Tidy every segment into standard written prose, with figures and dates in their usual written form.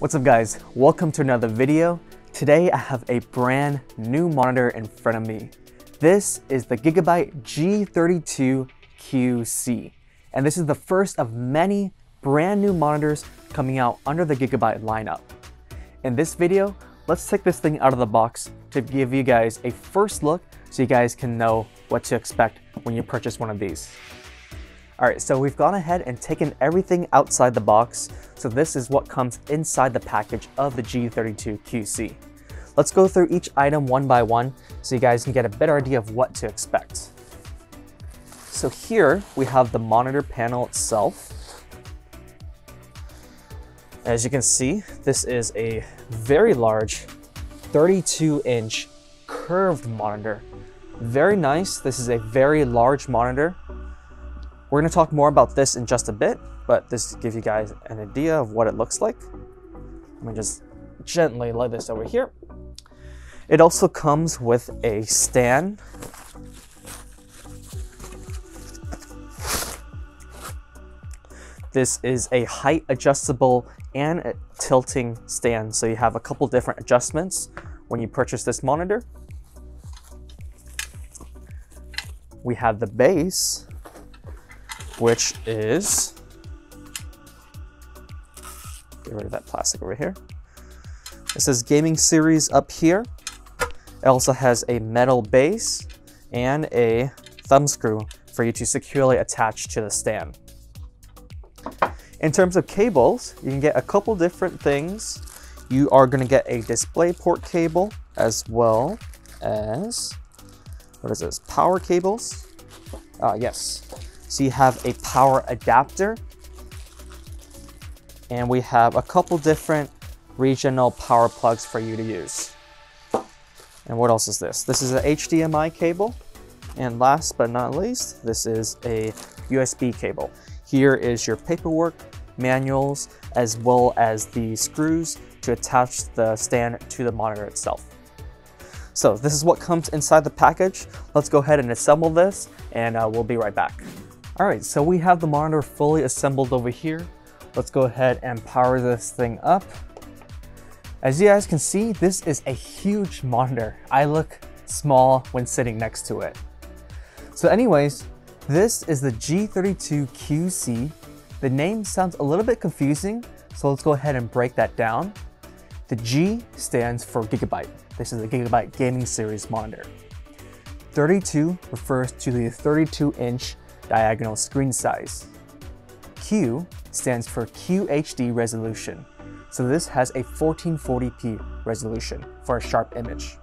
What's up guys, welcome to another video. Today I have a brand new monitor in front of me. This is the GIGABYTE G32QC, and this is the first of many brand new monitors coming out under the GIGABYTE lineup. In this video, let's take this thing out of the box to give you guys a first look so you guys can know what to expect when you purchase one of these. Alright, so we've gone ahead and taken everything outside the box, so this is what comes inside the package of the G32QC. Let's go through each item one by one so you guys can get a better idea of what to expect. So here we have the monitor panel itself. As you can see, this is a very large 32-inch curved monitor. Very nice. This is a very large monitor. We're going to talk more about this in just a bit, but this gives you guys an idea of what it looks like. Let me just gently lay this over here. It also comes with a stand. This is a height adjustable and a tilting stand, so you have a couple different adjustments when you purchase this monitor. We have the base, which is, get rid of that plastic over here. It says gaming series up here. It also has a metal base and a thumb screw for you to securely attach to the stand. In terms of cables, you can get a couple different things. You are going to get a display port cable as well as, what is this, power cables? Yes. So you have a power adapter, and we have a couple different regional power plugs for you to use. And what else is this? This is an HDMI cable. And last but not least, this is a USB cable. Here is your paperwork, manuals, as well as the screws to attach the stand to the monitor itself. So this is what comes inside the package. Let's go ahead and assemble this, and we'll be right back. Alright, so we have the monitor fully assembled over here. Let's go ahead and power this thing up. As you guys can see, this is a huge monitor. I look small when sitting next to it. So anyways, this is the G32QC. The name sounds a little bit confusing, so let's go ahead and break that down. The G stands for Gigabyte. This is the Gigabyte Gaming Series monitor. 32 refers to the 32-inch diagonal screen size. Q stands for QHD resolution. So this has a 1440p resolution for a sharp image.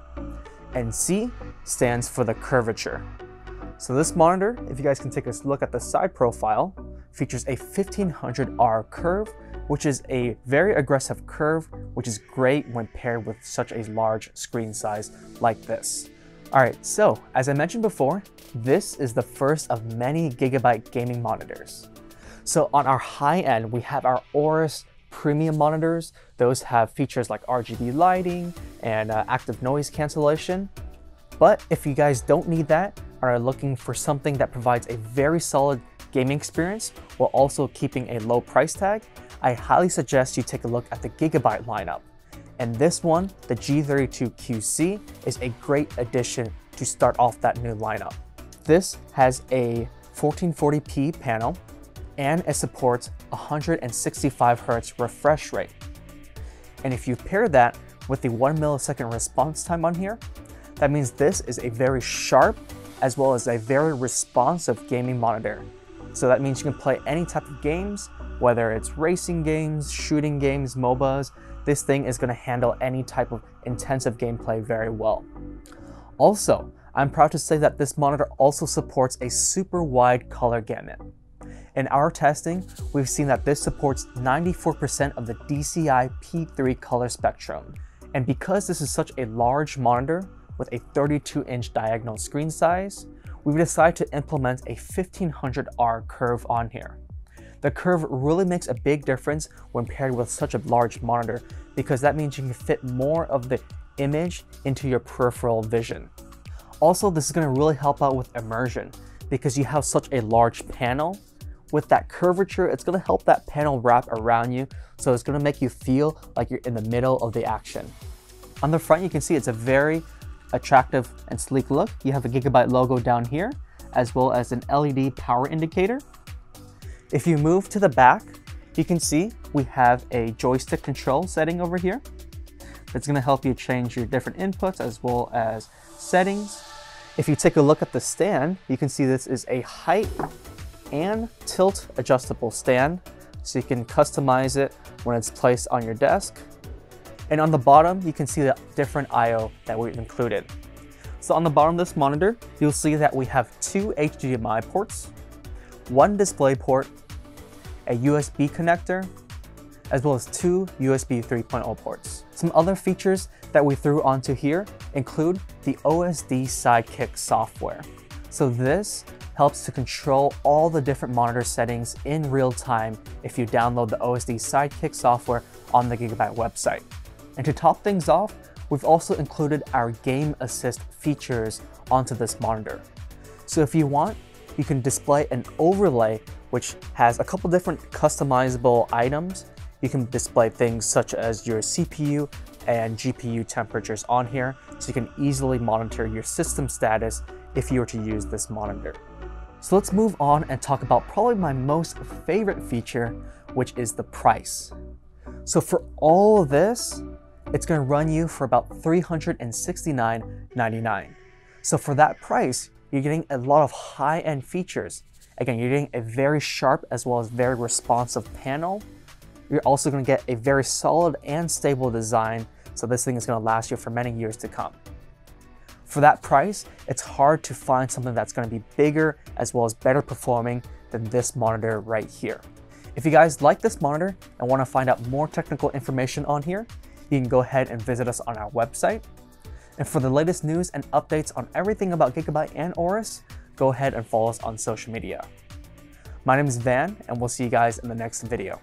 And C stands for the curvature. So this monitor, if you guys can take a look at the side profile, features a 1500R curve, which is a very aggressive curve, which is great when paired with such a large screen size like this. Alright, so as I mentioned before, this is the first of many Gigabyte gaming monitors. So on our high end, we have our AORUS premium monitors. Those have features like RGB lighting and active noise cancellation. But if you guys don't need that, or are looking for something that provides a very solid gaming experience while also keeping a low price tag, I highly suggest you take a look at the Gigabyte lineup. And this one, the G32QC, is a great addition to start off that new lineup. This has a 1440p panel, and it supports 165 Hz refresh rate. And if you pair that with the 1 millisecond response time on here, that means this is a very sharp as well as a very responsive gaming monitor. So that means you can play any type of games, whether it's racing games, shooting games, MOBAs. This thing is going to handle any type of intensive gameplay very well. Also, I'm proud to say that this monitor also supports a super wide color gamut. In our testing, we've seen that this supports 94% of the DCI P3 color spectrum. And because this is such a large monitor with a 32-inch diagonal screen size, we've decided to implement a 1500R curve on here. The curve really makes a big difference when paired with such a large monitor, because that means you can fit more of the image into your peripheral vision. Also, this is going to really help out with immersion because you have such a large panel. With that curvature, it's going to help that panel wrap around you So it's going to make you feel like you're in the middle of the action. On the front, you can see it's a very attractive and sleek look. You have a Gigabyte logo down here, as well as an LED power indicator. If you move to the back, you can see we have a joystick control setting over here. It's going to help you change your different inputs as well as settings. If you take a look at the stand, you can see this is a height and tilt adjustable stand, so you can customize it when it's placed on your desk. And on the bottom, you can see the different I/O that we've included. So on the bottom of this monitor, you'll see that we have 2 HDMI ports, 1 display port, a USB connector, as well as 2 USB 3.0 ports. Some other features that we threw onto here include the OSD Sidekick software. So this helps to control all the different monitor settings in real time if you download the OSD Sidekick software on the Gigabyte website. And to top things off, we've also included our Game Assist features onto this monitor. So if you want, you can display an overlay which has a couple different customizable items. You can display things such as your CPU and GPU temperatures on here, so you can easily monitor your system status if you were to use this monitor. So let's move on and talk about probably my most favorite feature, which is the price. So for all of this, it's going to run you for about $369.99. So for that price, you're getting a lot of high-end features. Again, you're getting a very sharp as well as very responsive panel. You're also going to get a very solid and stable design, so this thing is going to last you for many years to come. For that price, it's hard to find something that's going to be bigger as well as better performing than this monitor right here. If you guys like this monitor and want to find out more technical information on here, you can go ahead and visit us on our website. And for the latest news and updates on everything about Gigabyte and AORUS, go ahead and follow us on social media. My name is Van, and we'll see you guys in the next video.